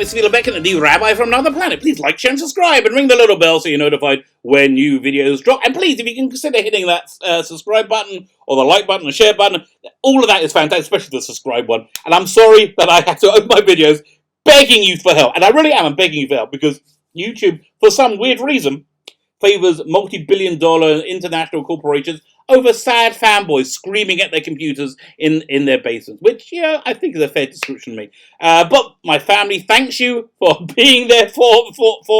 it's Vila Beckett, the Rabbi from another planet. Please like, share, and subscribe, and ring the little bell so you're notified when new videos drop. And please, if you can consider hitting that subscribe button, or the like button, or share button, all of that is fantastic, especially the subscribe one. And I'm sorry that I have to open my videos begging you for help. And I really am, I'm begging you for help, because YouTube, for some weird reason, favors multi-billion-dollar international corporations over sad fanboys screaming at their computers in their basements, which, yeah, I think is a fair description of me. But my family thanks you for being there for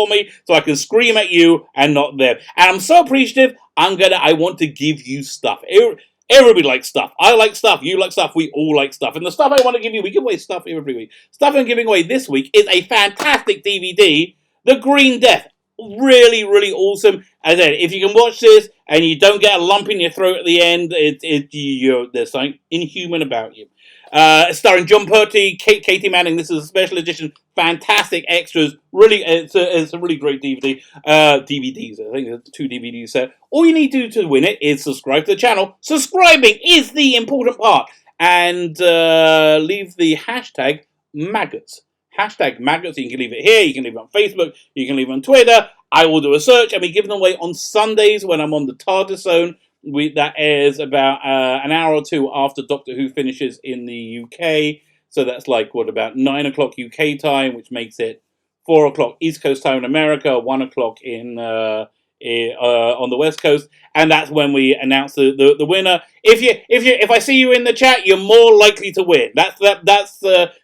me, so I can scream at you and not them. And I'm so appreciative, I want to give you stuff. Everybody likes stuff. I like stuff. You like stuff. We all like stuff. And the stuff I want to give you, we give away stuff every week. Stuff I'm giving away this week is a fantastic DVD, The Green Death. Really, really awesome. As I said, if you can watch this and you don't get a lump in your throat at the end, there's something inhuman about you. Starring John Pertwee, Katy Manning. This is a special edition. Fantastic extras. Really, it's a really great DVD. DVDs. I think it's 2 DVD set. All you need to do to win it is subscribe to the channel. Subscribing is the important part. And leave the hashtag maggots. Hashtag maggots. You can leave it here. You can leave it on Facebook. You can leave it on Twitter. I will do a search, and we give them away on Sundays when I'm on the TARDIS Zone. That airs about an hour or two after Doctor Who finishes in the UK. So that's like, about 9 o'clock UK time, which makes it 4 o'clock East Coast time in America, 1 o'clock on the West Coast, and that's when we announce the winner. If I see you in the chat, you're more likely to win. That's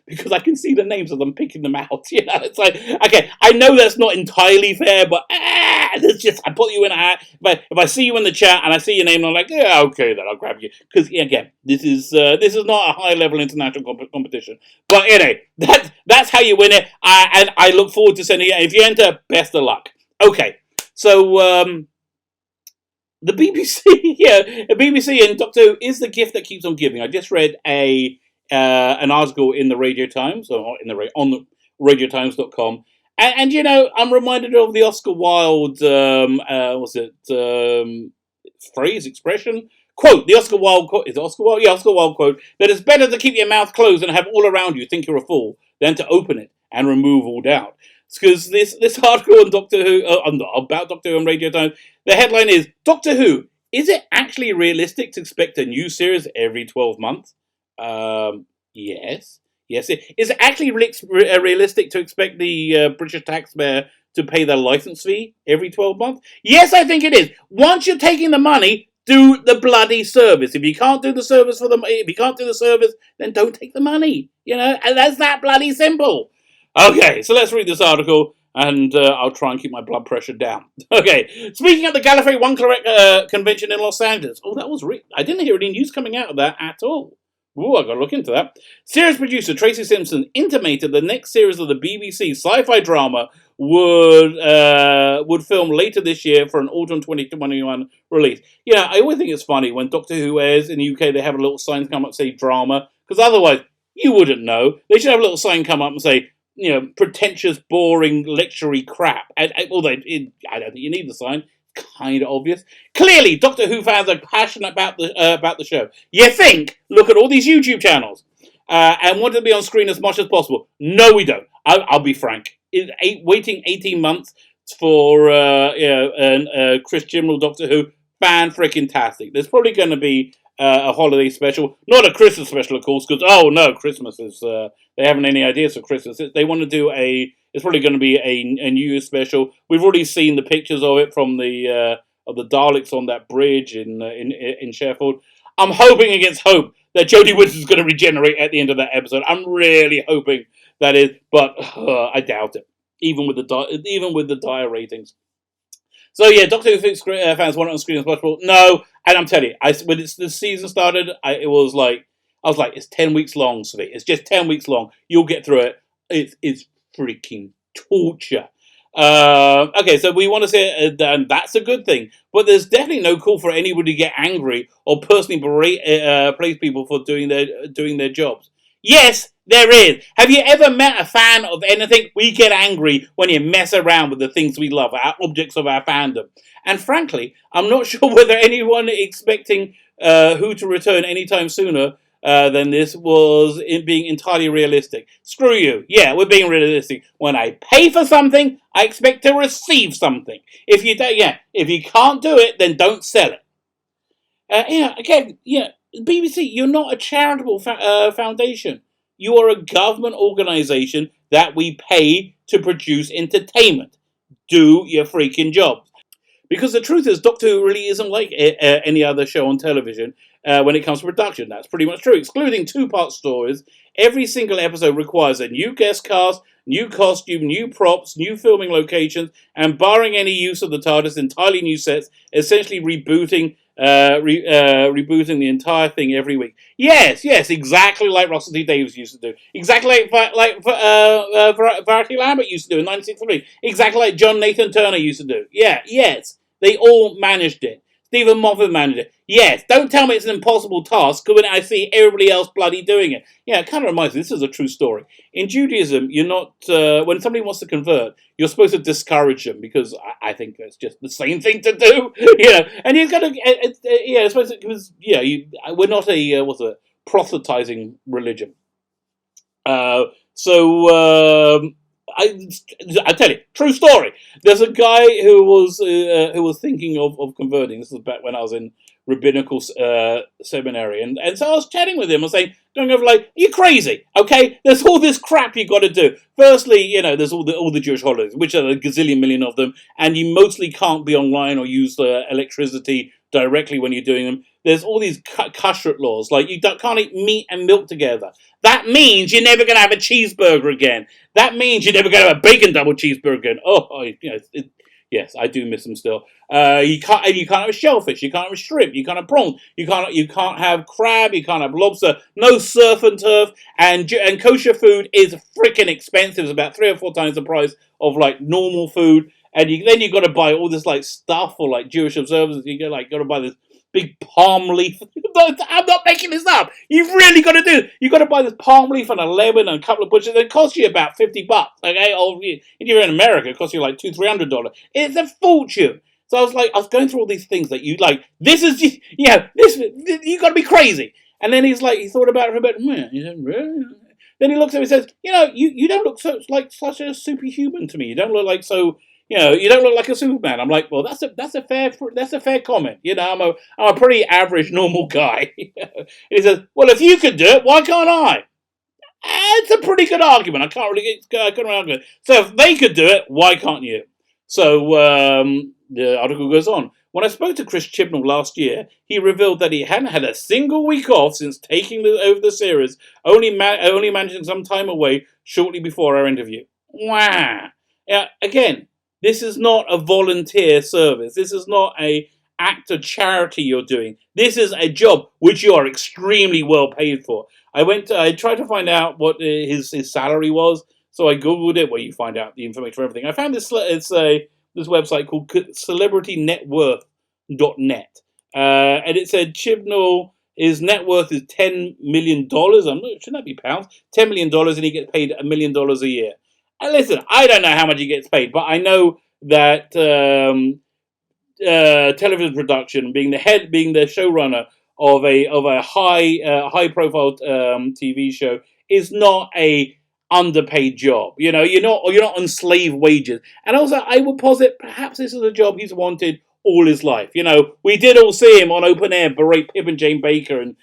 because I can see the names of them picking them out. You know, it's like, okay, I know that's not entirely fair, but it's just I put you in a hat. But if I see you in the chat and I see your name, and I'm like, yeah, okay, then I'll grab you, because again, this is not a high level international competition. But anyway, that's how you win it. And I look forward to sending it. If you enter, best of luck. Okay. So, the BBC, the BBC and Doctor Who is the gift that keeps on giving. I just read an article in the Radio Times, or on the radiotimes.com, and you know, I'm reminded of the Oscar Wilde, phrase, expression, quote, the Oscar Wilde quote, is it Oscar Wilde? Yeah, Oscar Wilde quote, that it's better to keep your mouth closed and have all around you think you're a fool than to open it and remove all doubt. Because this article on Doctor Who, about Doctor Who on Radio Times, the headline is, Doctor Who, is it actually realistic to expect a new series every 12 months? Yes. Is it actually realistic to expect the British taxpayer to pay their license fee every 12 months? Yes, I think it is. Once you're taking the money, do the bloody service. If you can't do the service then don't take the money. You know, and that's that bloody simple. Okay, so let's read this article, and I'll try and keep my blood pressure down. Okay, speaking of the Gallifrey One convention in Los Angeles. Oh, that was I didn't hear any news coming out of that at all. Ooh, I've got to look into that. Series producer Tracy Simpson intimated the next series of the BBC sci-fi drama would film later this year for an autumn 2021 release. You know, I always think it's funny when Doctor Who airs in the UK, they have a little sign come up say drama, because otherwise you wouldn't know. They should have a little sign come up and say, you know, pretentious, boring, lectury crap. Although I don't think you need the sign. Kind of obvious. Clearly, Doctor Who fans are passionate about the show. You think? Look at all these YouTube channels and want to be on screen as much as possible. No, we don't. I'll be frank. Waiting 18 months for Chris Chibnall Doctor Who, fan-freaking-tastic. There's probably going to be a holiday special, not a Christmas special, of course, because Christmas is they haven't any ideas for Christmas. They want to do it's probably going to be a New Year's special. We've already seen the pictures of it from the Daleks on that bridge in Sheffield. I'm hoping against hope that Jodie Whittaker is going to regenerate at the end of that episode. I'm really hoping that is, but I doubt it. Even with the dire ratings. So yeah, Doctor Who fans want it on screen as possible. No, and I'm telling you, when the season started, I was like, it's 10 weeks long, Svi. It's just 10 weeks long. You'll get through it. It's freaking torture. Okay, so we want to say and that's a good thing, but there's definitely no call for anybody to get angry or personally praise people for doing their jobs. Yes, there is. Have you ever met a fan of anything? We get angry when you mess around with the things we love, our objects of our fandom. And frankly, I'm not sure whether anyone expecting Who to return anytime sooner than this was in being entirely realistic. Screw you. Yeah, we're being realistic. When I pay for something, I expect to receive something. If you don't, if you can't do it, then don't sell it. Again, BBC, you're not a charitable foundation. You are a government organisation that we pay to produce entertainment. Do your freaking job. Because the truth is, Doctor Who really isn't like any other show on television when it comes to production. That's pretty much true. Excluding two-part stories, every single episode requires a new guest cast, new costume, new props, new filming locations, and barring any use of the TARDIS, entirely new sets, essentially rebooting the entire thing every week. Yes, exactly like Russell T Davies used to do. Exactly like Verity Lambert used to do in 1963. Exactly like John Nathan Turner used to do. Yes. They all managed it. Stephen Moffat managed it. Yes, don't tell me it's an impossible task when I see everybody else bloody doing it. Yeah, it kind of reminds me, this is a true story. In Judaism, you're not, when somebody wants to convert, you're supposed to discourage them because I think that's just the same thing to do. And you've got to, I suppose, because, we're not a proselytizing religion. I tell you, true story. There's a guy who was thinking of converting. This was back when I was in rabbinical seminary, and so I was chatting with him. I was saying, going over like, "You're crazy, okay? There's all this crap you got to do. Firstly, there's all the Jewish holidays, which are a gazillion million of them, and you mostly can't be online or use electricity directly when you're doing them. There's all these kashrut laws, like you can't eat meat and milk together. That means you're never going to have a cheeseburger again. That means you're never going to have a bacon double cheeseburger again. Yes, I do miss them still. You can't have a shellfish. You can't have a shrimp. You can't have prawns. You can't have crab. You can't have lobster. No surf and turf. And kosher food is freaking expensive. It's about 3 or 4 times the price of like normal food. And then you got to buy all this like stuff for like Jewish observers. You got to buy this big palm leaf. I'm not making this up. You've really got to do. You got to buy this palm leaf and a lemon and a couple of bushes. It costs you about $50. Okay, if you're in America, it costs you like $200-300. It's a fortune. So I was going through all these things that you like. This is you got to be crazy. And then he thought about it for a bit. He said, really? Then he looks at me and says, you don't look such a superhuman to me. You don't look like so. You don't look like a Superman. I'm like, well, that's a fair comment. I'm a pretty average, normal guy. And he says, well, if you could do it, why can't I? It's a pretty good argument. I can't argue it. So if they could do it, why can't you? So the article goes on. When I spoke to Chris Chibnall last year, he revealed that he hadn't had a single week off since taking over the series, only managing some time away shortly before our interview. Wow. Again, this is not a volunteer service. This is not an act of charity you're doing. This is a job which you are extremely well paid for. I tried to find out what his salary was, so I googled it, where you find out the information for everything. I found this website called celebritynetworth.net, and it said Chibnall, his net worth is $10 million. Shouldn't that be pounds? $10 million, and he gets paid $1 million a year. And listen, I don't know how much he gets paid, but I know that television production, being the showrunner of a high profile TV show, is not a underpaid job. You're not on slave wages. And also, I would posit perhaps this is a job he's wanted all his life. We did all see him on open air berate Pip and Jane Baker and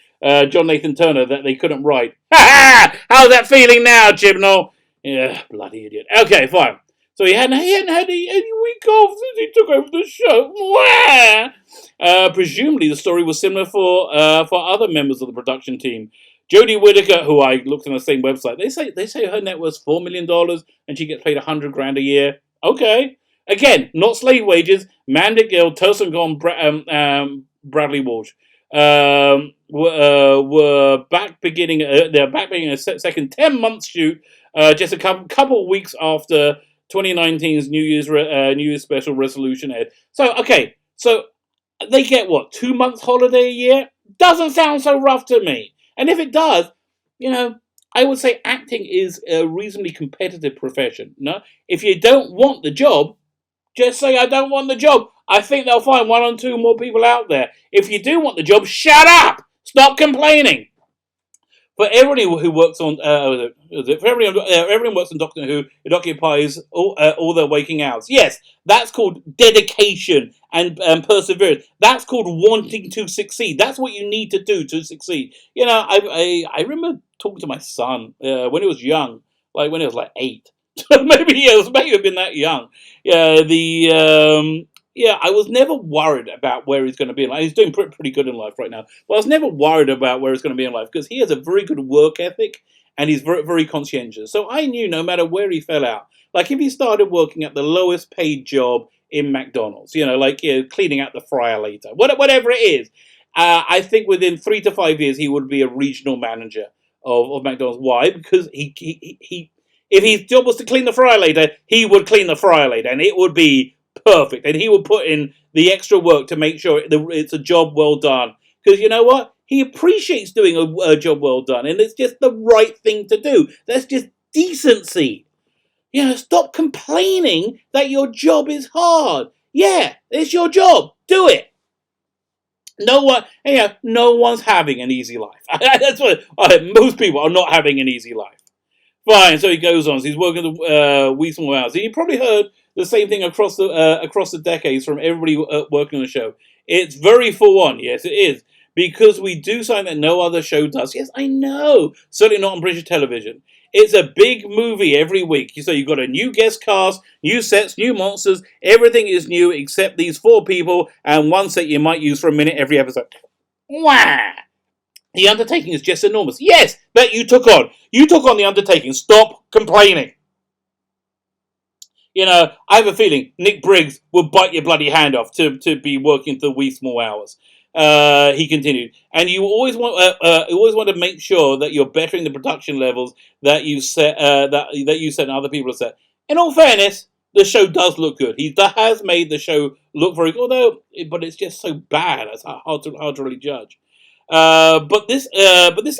John Nathan Turner that they couldn't write. Ha ha! How's that feeling now, Chibnall? Yeah, bloody idiot. Okay, fine. So he hadn't had any week off since he took over the show. Presumably, the story was similar for other members of the production team. Jodie Whittaker, who I looked on the same website, they say her net worth $4 million and she gets paid $100,000 a year. Okay, again, not slave wages. Mandip Gill, Tosin Gone, Bradley Walsh were back beginning. They're back beginning a second 10-month shoot. Just a couple of weeks after 2019's New Year's special resolution aired. So they get what, 2 months holiday a year? Doesn't sound so rough to me. And if it does, I would say acting is a reasonably competitive profession. No, if you don't want the job, just say I don't want the job. I think they'll find 1 or 2 more people out there. If you do want the job, shut up. Stop complaining. For everybody who works on, for everyone who works on Doctor Who, it occupies all their waking hours. Yes, that's called dedication and perseverance. That's called wanting to succeed. That's what you need to do to succeed. I remember talking to my son when he was young, like when he was like 8. Maybe he was maybe have been that young. I was never worried about where he's going to be in life. He's doing pretty good in life right now. But I was never worried about where he's going to be in life because he has a very good work ethic and he's very, very conscientious. So I knew no matter where he fell out, like if he started working at the lowest paid job in McDonald's, cleaning out the fryer later, whatever it is, I think within 3 to 5 years he would be a regional manager of McDonald's. Why? Because he if his job was to clean the fryer later, he would clean the fryer later, and it would be perfect. And he would put in the extra work to make sure it's a job well done. Because you know what? He appreciates doing a job well done, and it's just the right thing to do. That's just decency. Stop complaining that your job is hard. Yeah, it's your job. Do it. No one's having an easy life. That's what most people are not having an easy life. Fine, so he goes on. So he's working the weeks and hours. You probably heard the same thing across the decades from everybody working on the show. It's very full on. Yes, it is. Because we do something that no other show does. Yes, I know. Certainly not on British television. It's a big movie every week. So you've got a new guest cast, new sets, new monsters. Everything is new except these 4 people and one set you might use for a minute every episode. Wah! The undertaking is just enormous. Yes, that you took on. You took on the undertaking. Stop complaining. I have a feeling Nick Briggs will bite your bloody hand off to be working the wee small hours. He continued, and you always want to make sure that you're bettering the production levels that you set that you set and other people have set. In all fairness, the show does look good. He has made the show look very good, but it's just so bad. It's hard to really judge. But this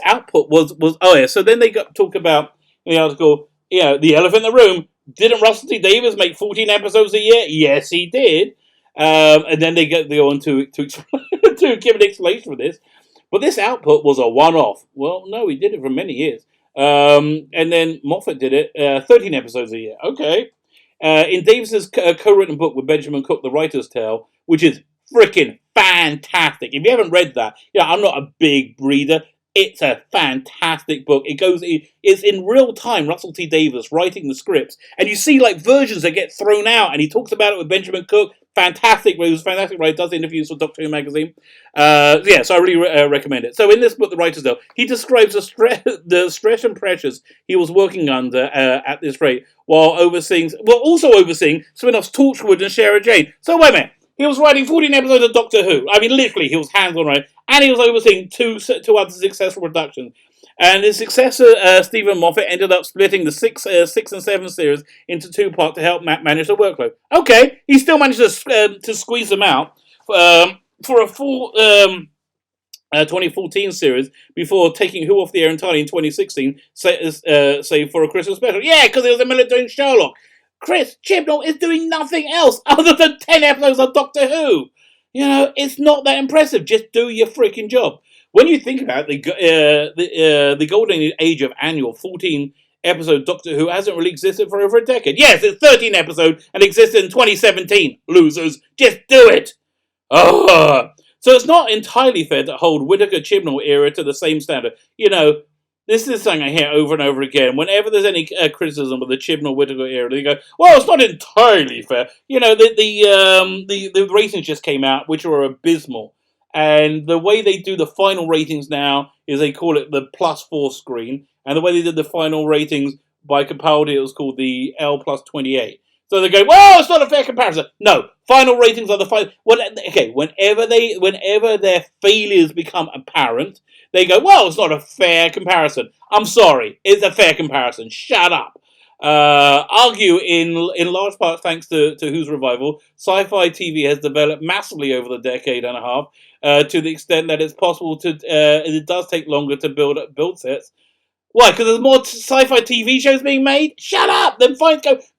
output was oh yeah. So then they talk about in the article. The elephant in the room. Didn't Russell T Davies make 14 episodes a year? Yes, he did. And then they go on to to give an explanation for this. But this output was a one-off. Well, no, he did it for many years. And then Moffat did it 13 episodes a year. Okay. In Davis's co-written book with Benjamin Cook, The Writer's Tale, which is freaking fantastic. If you haven't read that, I'm not a big reader. It's a fantastic book. It's in real time, Russell T Davies writing the scripts. And you see like versions that get thrown out. And he talks about it with Benjamin Cook. Fantastic. He was fantastic, right? He does interviews for Doctor Who magazine. So I really recommend it. So in this book, The Writer's Tale, he describes the stress and pressures he was working under at this rate, while also overseeing spin-offs Torchwood and Sarah Jane. So wait a minute. He was writing 14 episodes of Doctor Who. I mean, literally, he was hands-on, right? And he was overseeing two other successful productions. And his successor, Stephen Moffat, ended up splitting the 6 and 7 series into 2 parts to help manage the workload. Okay, he still managed to squeeze them out for a full 2014 series before taking Who off the air entirely in 2016, save for a Christmas special. Yeah, because it was a military Sherlock. Chris Chibnall is doing nothing else other than 10 episodes of Doctor Who. It's not that impressive. Just do your freaking job. When you think about the golden age of annual 14 episode Doctor Who hasn't really existed for over a decade. Yes, it's 13 episodes and existed in 2017. Losers, just do it. Oh. So it's not entirely fair to hold Whittaker Chibnall era to the same standard. This is something I hear over and over again. Whenever there's any criticism of the Chibnall Whittaker era, they go, "Well, it's not entirely fair." The ratings just came out, which are abysmal. And the way they do the final ratings now is they call it the +4 screen, and the way they did the final ratings by Capaldi, it was called the L+28. So they go, "Well, it's not a fair comparison." No, final ratings are the final. Well, okay, whenever their failures become apparent, they go, "Well, it's not a fair comparison." I'm sorry, it's a fair comparison. Shut up. Argue in large part thanks to Who's revival, sci-fi TV has developed massively over the decade and a half, to the extent that it's possible it does take longer to build sets. Why? Because there's more sci-fi TV shows being made? Shut up! Then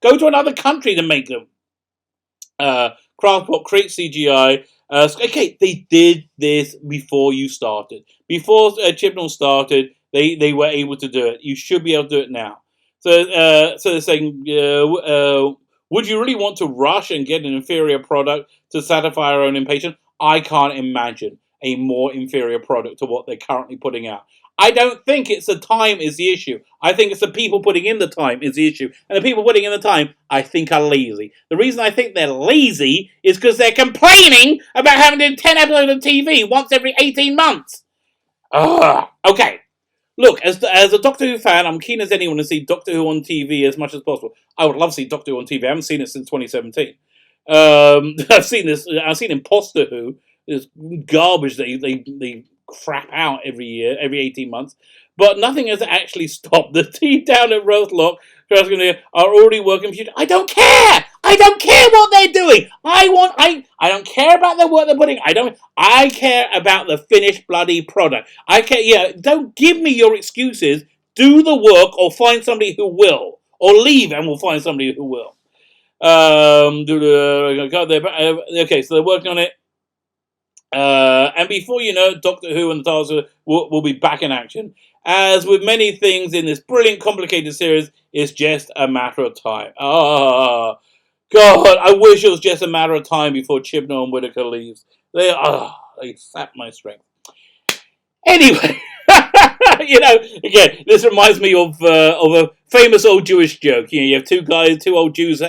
go to another country to make them. Craftpot creates CGI. Okay, they did this before you started. Before Chibnall started, they were able to do it. You should be able to do it now. So they're saying, would you really want to rush and get an inferior product to satisfy our own impatience? I can't imagine a more inferior product to what they're currently putting out. I don't think it's the time is the issue. I think it's the people putting in the time is the issue. And the people putting in the time, I think, are lazy. The reason I think they're lazy is because they're complaining about having to do 10 episodes of TV once every 18 months. Okay. Look, as a Doctor Who fan, I'm keen as anyone to see Doctor Who on TV as much as possible. I would love to see Doctor Who on TV. I haven't seen it since 2017. I've seen Imposter Who. This garbage that they crap out every year, every 18 months. But nothing has actually stopped. The team down at Roselock are already working for you. I don't care! I don't care what they're doing! I don't care about the work they're putting. I care about the finished bloody product. I care, don't give me your excuses. Do the work or find somebody who will. Or leave and we'll find somebody who will. Okay, so they're working on it. And before you know it, Doctor Who and the TARDIS will be back in action. As with many things in this brilliant, complicated series, it's just a matter of time. God, I wish it was just a matter of time before Chibnall and Whittaker leaves. They sap my strength. Anyway, again, this reminds me of a famous old Jewish joke. You have two old Jews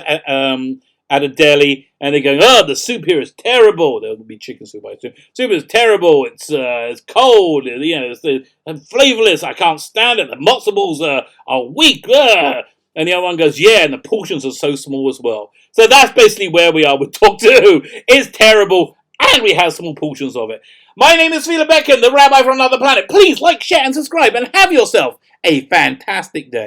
at a deli, and they're going, the soup here is terrible. There will be chicken soup, I assume. Soup is terrible. It's cold. It's flavorless. I can't stand it. The matzo balls are weak. And the other one goes, and the portions are so small as well. So that's basically where we are with Doctor Who. It's terrible, and we have small portions of it. My name is Phila Beckham, the Rabbi from another planet. Please like, share, and subscribe, and have yourself a fantastic day.